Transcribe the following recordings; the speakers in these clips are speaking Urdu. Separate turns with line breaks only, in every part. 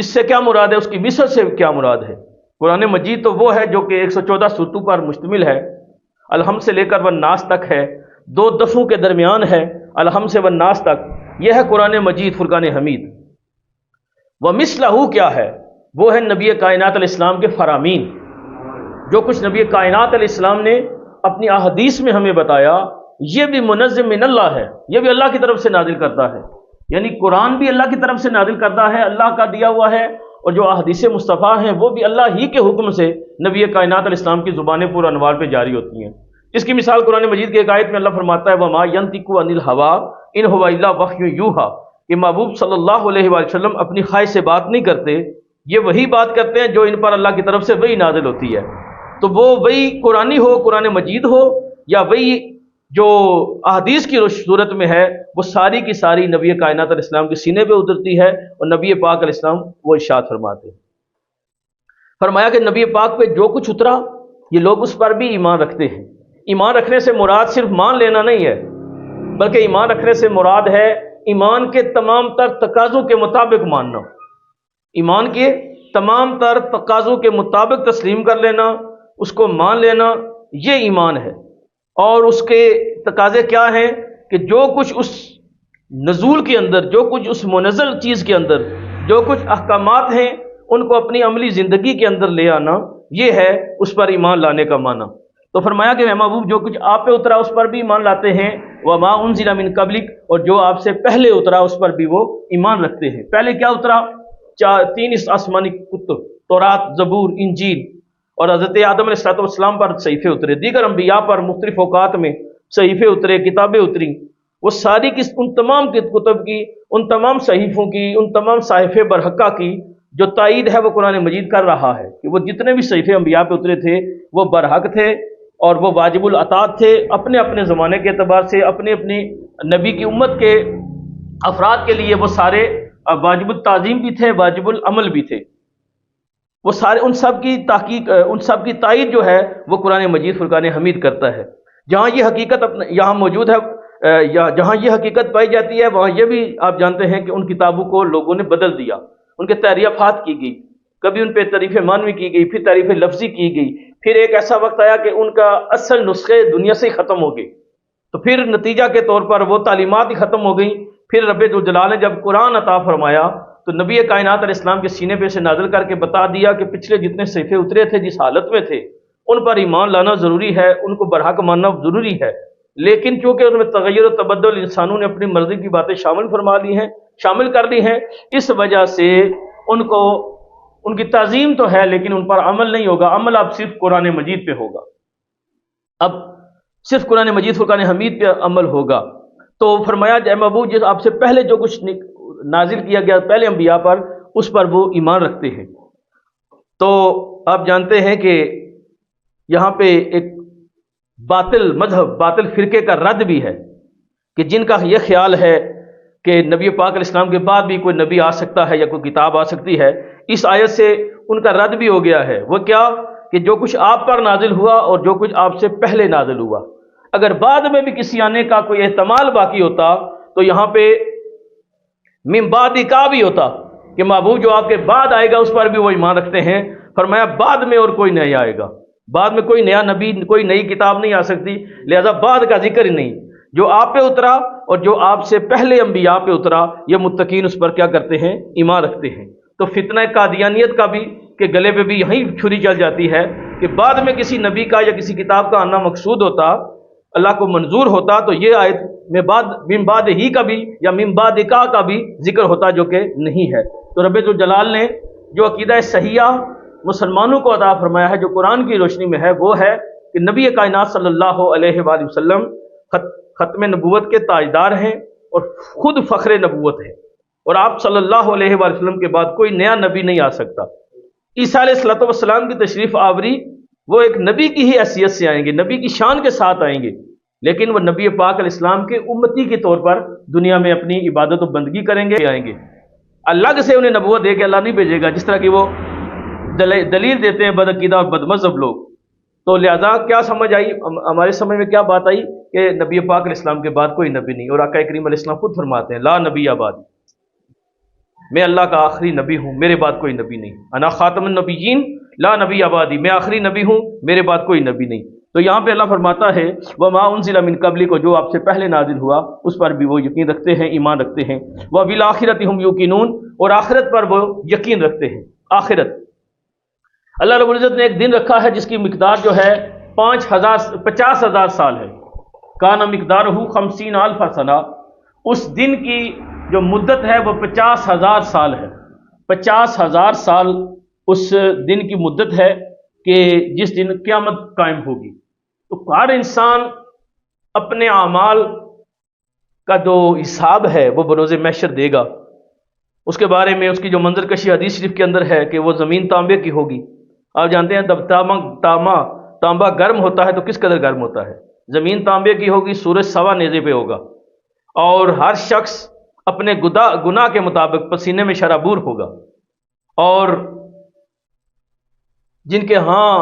اس سے کیا مراد ہے، اس کی مثل سے کیا مراد ہے؟ قرآن مجید تو وہ ہے جو کہ 114 سورتوں پر مشتمل ہے، الحمد سے لے کر والناس تک ہے، 2 دفعوں کے درمیان ہے، الحمد سے والناس تک، یہ ہے قرآن مجید فرقان حمید۔ ومثلہ کیا ہے؟ وہ ہے نبی کائنات علیہ السلام کے فرامین، جو کچھ نبی کائنات علیہ السلام نے اپنی احادیث میں ہمیں بتایا، یہ بھی منزل من اللہ ہے، یہ بھی اللہ کی طرف سے نازل کرتا ہے، یعنی قرآن بھی اللہ کی طرف سے نازل کرتا ہے، اللہ کا دیا ہوا ہے، اور جو احادیث مصطفیٰ ہیں وہ بھی اللہ ہی کے حکم سے نبی کائنات علیہ السلام کی زبانیں پر انوار پہ جاری ہوتی ہیں۔ اس کی مثال قرآن مجید کی ایک آیت میں اللہ فرماتا ہے وَمَا يَنطِقُ عَنِ الْهَوَىٰ إِنْ هُوَ إِلَّا وَحْيٌ يُوحَىٰ، کہ محبوب صلی اللہ علیہ وآلہ وسلم اپنی خواہش سے بات نہیں کرتے، یہ وہی بات کرتے ہیں جو ان پر اللہ کی طرف سے وہی نازل ہوتی ہے۔ تو وہ وہی قرآنی ہو، قرآن مجید ہو، یا وہی جو احادیث کی صورت میں ہے، وہ ساری کی ساری نبی کائنات علیہ السلام کے سینے پہ اترتی ہے، اور نبی پاک علیہ السلام وہ ارشاد فرماتے ہیں، فرمایا کہ نبی پاک پہ جو کچھ اترا یہ لوگ اس پر بھی ایمان رکھتے ہیں۔ ایمان رکھنے سے مراد صرف مان لینا نہیں ہے، بلکہ ایمان رکھنے سے مراد ہے ایمان کے تمام تر تقاضوں کے مطابق ماننا، ایمان کے تمام تر تقاضوں کے مطابق تسلیم کر لینا، اس کو مان لینا، یہ ایمان ہے۔ اور اس کے تقاضے کیا ہیں کہ جو کچھ اس نزول کے اندر، جو کچھ اس منزل چیز کے اندر، جو کچھ احکامات ہیں ان کو اپنی عملی زندگی کے اندر لے آنا، یہ ہے اس پر ایمان لانے کا معنی۔ تو فرمایا کہ اے محبوب جو کچھ آپ پہ اترا اس پر بھی ایمان لاتے ہیں، وما انزل من قبلک، اور جو آپ سے پہلے اترا اس پر بھی وہ ایمان رکھتے ہیں۔ پہلے کیا اترا؟ 3 آسمانی کتب، تورات، زبور، انجیل، اور حضرت آدم علیہ السلام پر صحیفے اترے، دیگر انبیاء پر مختلف اوقات میں صحیفے اترے، کتابیں اتری، وہ ساری کی ان تمام کتب کی، ان تمام صحیفوں کی، ان تمام صحیفے برحقہ کی جو تائید ہے وہ قرآن مجید کر رہا ہے کہ وہ جتنے بھی صحیفے انبیاء پہ اترے تھے وہ برحق تھے اور وہ واجب الاطاعت تھے، اپنے اپنے زمانے کے اعتبار سے، اپنے اپنی نبی کی امت کے افراد کے لیے وہ سارے واجب التعظیم بھی تھے، واجب العمل بھی تھے، وہ سارے ان سب کی تحقیق، ان سب کی تائید جو ہے وہ قرآن مجید فرقان حمید کرتا ہے۔ جہاں یہ حقیقت یہاں موجود ہے، جہاں یہ حقیقت پائی جاتی ہے، وہاں یہ بھی آپ جانتے ہیں کہ ان کتابوں کو لوگوں نے بدل دیا، ان کے تعریفات کی گئی، کبھی ان پہ تعریف معنوی کی گئی، پھر تعریف لفظی کی گئی، پھر ایک ایسا وقت آیا کہ ان کا اصل نسخے دنیا سے ہی ختم ہو گئے، تو پھر نتیجہ کے طور پر وہ تعلیمات ہی ختم ہو گئیں۔ پھر رب ذوالجلال نے جب قرآن عطا فرمایا تو نبی کائنات علیہ السلام کے سینے پہ سے نازل کر کے بتا دیا کہ پچھلے جتنے صحیفے اترے تھے جس حالت میں تھے ان پر ایمان لانا ضروری ہے، ان کو برحق ماننا ضروری ہے، لیکن چونکہ ان میں تغیر و تبدل انسانوں نے اپنی مرضی کی باتیں شامل کر لی ہیں، اس وجہ سے ان کو ان کی تعظیم تو ہے لیکن ان پر عمل نہیں ہوگا، عمل اب صرف قرآن مجید پہ ہوگا، اب صرف قرآن مجید فرقان حمید پہ عمل ہوگا۔ تو فرمایا اے محبوب جس آپ سے پہلے جو کچھ نازل کیا گیا پہلے انبیاء پر اس پر وہ ایمان رکھتے ہیں۔ تو آپ جانتے ہیں کہ یہاں پہ ایک باطل مذہب، باطل فرقے کا رد بھی ہے کہ جن کا یہ خیال ہے کہ نبی پاک علیہ السلام کے بعد بھی کوئی نبی آ سکتا ہے یا کوئی کتاب آ سکتی ہے، اس آیت سے ان کا رد بھی ہو گیا ہے۔ وہ کیا کہ جو کچھ آپ پر نازل ہوا اور جو کچھ آپ سے پہلے نازل ہوا، اگر بعد میں بھی کسی آنے کا کوئی احتمال باقی ہوتا تو یہاں پہ من بعد کا بھی ہوتا کہ محبوب جو آپ کے بعد آئے گا اس پر بھی وہ ایمان رکھتے ہیں۔ فرمایا بعد میں اور کوئی نہیں آئے گا، بعد میں کوئی نیا نبی، کوئی نئی کتاب نہیں آ سکتی، لہذا بعد کا ذکر ہی نہیں، جو آپ پہ اترا اور جو آپ سے پہلے انبیاء پہ اترا یہ متقین اس پر کیا کرتے ہیں؟ ایمان رکھتے ہیں۔ تو فتنہ قادیانیت کا بھی کہ گلے پہ بھی یہیں چھری چل جاتی ہے کہ بعد میں کسی نبی کا یا کسی کتاب کا آنا مقصود ہوتا، اللہ کو منظور ہوتا تو یہ آیت میں بعد من بعد ہی کا بھی یا من بعد کا بھی ذکر ہوتا، جو کہ نہیں ہے۔ تو رب ذوالجلال نے جو عقیدہ صحیحہ مسلمانوں کو عطا فرمایا ہے جو قرآن کی روشنی میں ہے، وہ ہے کہ نبی کائنات صلی اللہ علیہ وآلہ وسلم ختم نبوت کے تاجدار ہیں اور خود فخر نبوت ہے، اور آپ صلی اللہ علیہ وآلہ وسلم کے بعد کوئی نیا نبی نہیں آ سکتا۔ عیسیٰ علیہ السلام کی تشریف آوری وہ ایک نبی کی ہی حیثیت سے آئیں گے، نبی کی شان کے ساتھ آئیں گے، لیکن وہ نبی پاک علیہ السلام کے امتی کے طور پر دنیا میں اپنی عبادت و بندگی کریں گے، آئیں گے۔ الگ سے انہیں نبوت دے کے اللہ نہیں بھیجے گا، جس طرح کی وہ دلیل دیتے ہیں بدعقیدہ اور بد مذہب لوگ۔ تو لہذا کیا سمجھ آئی، ہمارے سمجھ میں کیا بات آئی کہ نبی پاک علیہ السلام کے بعد کوئی نبی نہیں، اور آقا کریم علیہ السلام خود فرماتے ہیں لا نبی آباد۔ میں اللہ کا آخری نبی ہوں، میرے بعد کوئی نبی نہیں، انا خاتم النبیین لا نبی آبادی، میں آخری نبی ہوں، میرے بعد کوئی نبی نہیں۔ تو یہاں پہ اللہ فرماتا ہے وما انزل من قبل کو، جو آپ سے پہلے نازل ہوا اس پر بھی وہ یقین رکھتے ہیں، ایمان رکھتے ہیں، وبالآخرۃ ہم یوقنون، اور آخرت پر وہ یقین رکھتے ہیں۔ آخرت اللہ رب العزت نے ایک دن رکھا ہے جس کی مقدار جو ہے 50,000 سال ہے، کان مقدارہ 50,000 سنہ، اس دن کی جو مدت ہے وہ 50,000 سال ہے۔ 50,000 سال اس دن کی مدت ہے کہ جس دن قیامت قائم ہوگی۔ تو ہر انسان اپنے اعمال کا جو حساب ہے وہ بروز محشر دے گا۔ اس کے بارے میں اس کی جو منظر کشی حدیث شریف کے اندر ہے کہ وہ زمین تانبے کی ہوگی۔ آپ جانتے ہیں جب تانبا گرم ہوتا ہے تو کس قدر گرم ہوتا ہے، زمین تانبے کی ہوگی، سورج سوا نیزے پہ ہوگا، اور ہر شخص اپنے گناہ کے مطابق پسینے میں شرابور ہوگا، اور جن کے ہاں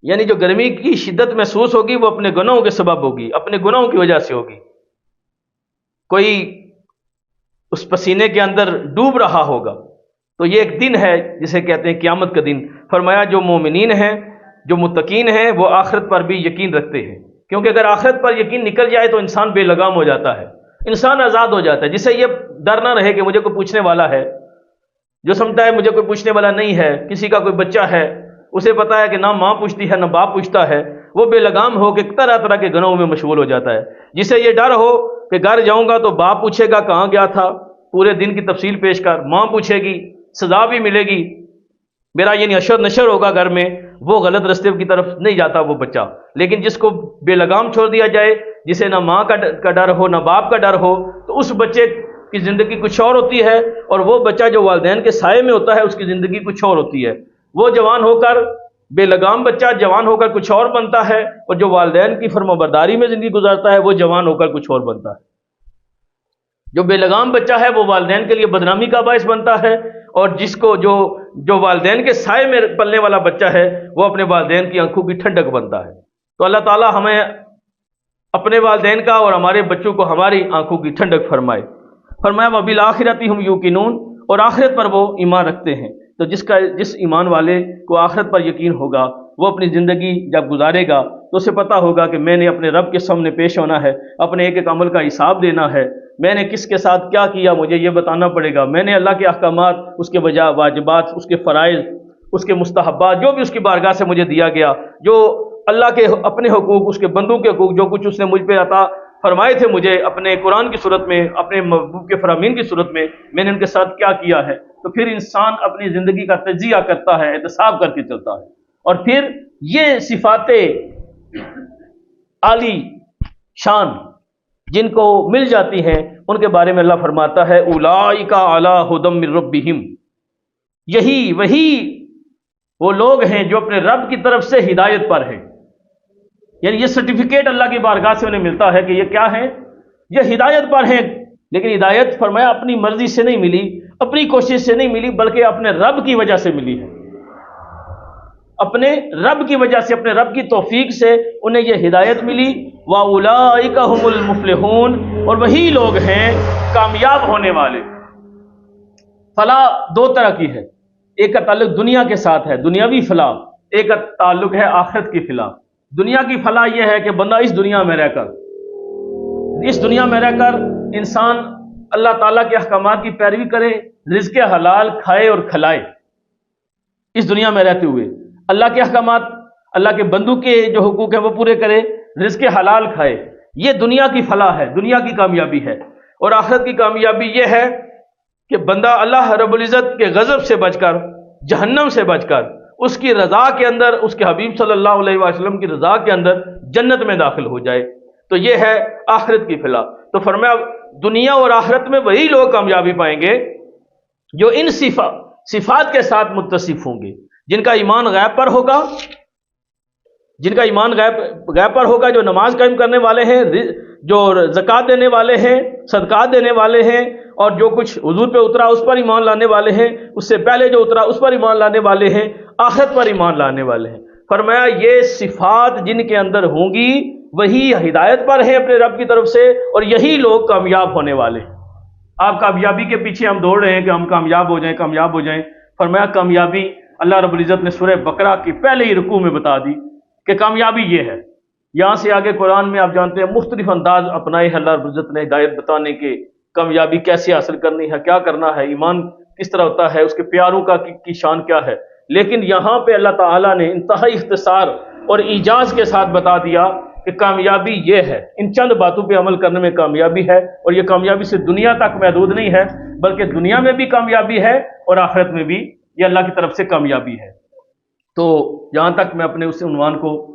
یعنی جو گرمی کی شدت محسوس ہوگی وہ اپنے گناہوں کے سبب ہوگی، اپنے گناہوں کی وجہ سے ہوگی۔ کوئی اس پسینے کے اندر ڈوب رہا ہوگا۔ تو یہ ایک دن ہے جسے کہتے ہیں قیامت کا دن۔ فرمایا جو مومنین ہیں، جو متقین ہیں، وہ آخرت پر بھی یقین رکھتے ہیں، کیونکہ اگر آخرت پر یقین نکل جائے تو انسان بے لگام ہو جاتا ہے، انسان آزاد ہو جاتا ہے، جسے یہ ڈر نہ رہے کہ مجھے کوئی پوچھنے والا ہے، جو سمجھتا ہے مجھے کوئی پوچھنے والا نہیں ہے۔ کسی کا کوئی بچہ ہے، اسے پتا ہے کہ نہ ماں پوچھتی ہے نہ باپ پوچھتا ہے، وہ بے لگام ہو کے طرح طرح کے گناہوں میں مشغول ہو جاتا ہے۔ جسے یہ ڈر ہو کہ گھر جاؤں گا تو باپ پوچھے گا کہاں گیا تھا، پورے دن کی تفصیل پیش کر، ماں پوچھے گی، سزا بھی ملے گی، میرا یعنی اشر نشر ہوگا گھر میں، وہ غلط راستے کی طرف نہیں جاتا وہ بچہ۔ لیکن جس کو بے لگام چھوڑ دیا جائے، جسے نہ ماں کا ڈر ہو نہ باپ کا ڈر ہو، تو اس بچے کی زندگی کچھ اور ہوتی ہے، اور وہ بچہ جو والدین کے سائے میں ہوتا ہے اس کی زندگی کچھ اور ہوتی ہے۔ وہ جوان ہو کر، بے لگام بچہ جوان ہو کر کچھ اور بنتا ہے، اور جو والدین کی فرمانبرداری میں زندگی گزارتا ہے وہ جوان ہو کر کچھ اور بنتا ہے۔ جو بے لگام بچہ ہے وہ والدین کے لیے بدنامی کا باعث بنتا ہے، اور جس کو جو والدین کے سائے میں پلنے والا بچہ ہے وہ اپنے والدین کی آنکھوں کی ٹھنڈک بنتا ہے۔ تو اللہ تعالی ہمیں اپنے والدین کا اور ہمارے بچوں کو ہماری آنکھوں کی ٹھنڈک فرمائے۔ فرمایا وبالآخرۃ ہم یوقنون، اور آخرت پر وہ ایمان رکھتے ہیں۔ تو جس ایمان والے کو آخرت پر یقین ہوگا وہ اپنی زندگی جب گزارے گا تو اسے پتہ ہوگا کہ میں نے اپنے رب کے سامنے پیش ہونا ہے، اپنے ایک ایک عمل کا حساب دینا ہے، میں نے کس کے ساتھ کیا کیا مجھے یہ بتانا پڑے گا، میں نے اللہ کے احکامات، اس کے واجبات، اس کے فرائض، اس کے مستحبات، جو بھی اس کی بارگاہ سے مجھے دیا گیا، جو اللہ کے اپنے حقوق، اس کے بندوں کے حقوق، جو کچھ اس نے مجھ پہ عطا فرمائے تھے مجھے اپنے قرآن کی صورت میں، اپنے محبوب کے فرامین کی صورت میں نے ان کے ساتھ کیا کیا ہے۔ تو پھر انسان اپنی زندگی کا تجزیہ کرتا ہے، احتساب کر کے چلتا ہے، اور پھر یہ صفات عالی شان جن کو مل جاتی ہیں ان کے بارے میں اللہ فرماتا ہے اولئک علی ھدی من ربہم، وہی وہ لوگ ہیں جو اپنے رب کی طرف سے ہدایت پر ہیں۔ یعنی یہ سرٹیفکیٹ اللہ کی بارگاہ سے انہیں ملتا ہے کہ یہ کیا ہیں، یہ ہدایت پر ہیں۔ لیکن ہدایت فرمایا اپنی مرضی سے نہیں ملی، اپنی کوشش سے نہیں ملی، بلکہ اپنے رب کی وجہ سے ملی ہے، اپنے رب کی وجہ سے، اپنے رب کی توفیق سے انہیں یہ ہدایت ملی۔ وَأُولَئِكَ هُمُ الْمُفْلِحُونَ، اور وہی لوگ ہیں کامیاب ہونے والے۔ فلاح دو طرح کی ہے، ایک کا تعلق دنیا کے ساتھ ہے، دنیاوی فلاح، ایک کا تعلق ہے آخرت کی فلاح۔ دنیا کی فلاح یہ ہے کہ بندہ اس دنیا میں رہ کر انسان اللہ تعالیٰ کے احکامات کی پیروی کرے، رزق حلال کھائے اور کھلائے، اس دنیا میں رہتے ہوئے اللہ کے احکامات، اللہ کے بندوں کے جو حقوق ہیں وہ پورے کرے، رزق حلال کھائے۔ یہ دنیا کی فلاح ہے، دنیا کی کامیابی ہے۔ اور آخرت کی کامیابی یہ ہے کہ بندہ اللہ رب العزت کے غضب سے بچ کر، جہنم سے بچ کر، اس کی رضا کے اندر، اس کے حبیب صلی اللہ علیہ وسلم کی رضا کے اندر جنت میں داخل ہو جائے۔ تو یہ ہے آخرت کی فلاح۔ تو فرمایا دنیا اور آخرت میں وہی لوگ کامیابی پائیں گے جو ان صفات کے ساتھ متصف ہوں گے، جن کا ایمان غیب پر ہوگا، جو نماز قائم کرنے والے ہیں، جو زکوٰۃ دینے والے ہیں، صدقات دینے والے ہیں، اور جو کچھ حضور پہ اترا اس پر ایمان لانے والے ہیں، اس سے پہلے جو اترا اس پر ایمان لانے والے ہیں، آخرت پر ایمان لانے والے ہیں۔ فرمایا یہ صفات جن کے اندر ہوں گی وہی ہدایت پر ہیں اپنے رب کی طرف سے، اور یہی لوگ کامیاب ہونے والے ہیں۔ آپ کامیابی کے پیچھے ہم دوڑ رہے ہیں کہ ہم کامیاب ہو جائیں کامیاب ہو جائیں۔ فرمایا کامیابی اللہ رب العزت نے سورہ بقرہ کی پہلے ہی رکوع میں بتا دی کہ کامیابی یہ ہے۔ یہاں سے آگے قرآن میں آپ جانتے ہیں مختلف انداز اپنائے ہیں اللہ رب العزت نے ہدایت بتانے کے، کامیابی کیسے حاصل کرنی ہے، کیا کرنا ہے، ایمان کس طرح ہوتا ہے، اس کے پیاروں کی شان کیا ہے۔ لیکن یہاں پہ اللہ تعالیٰ نے انتہائی اختصار اور ایجاز کے ساتھ بتا دیا کہ کامیابی یہ ہے، ان چند باتوں پہ عمل کرنے میں کامیابی ہے، اور یہ کامیابی سے دنیا تک محدود نہیں ہے بلکہ دنیا میں بھی کامیابی ہے اور آخرت میں بھی یہ اللہ کی طرف سے کامیابی ہے۔ تو یہاں تک میں اپنے اس عنوان کو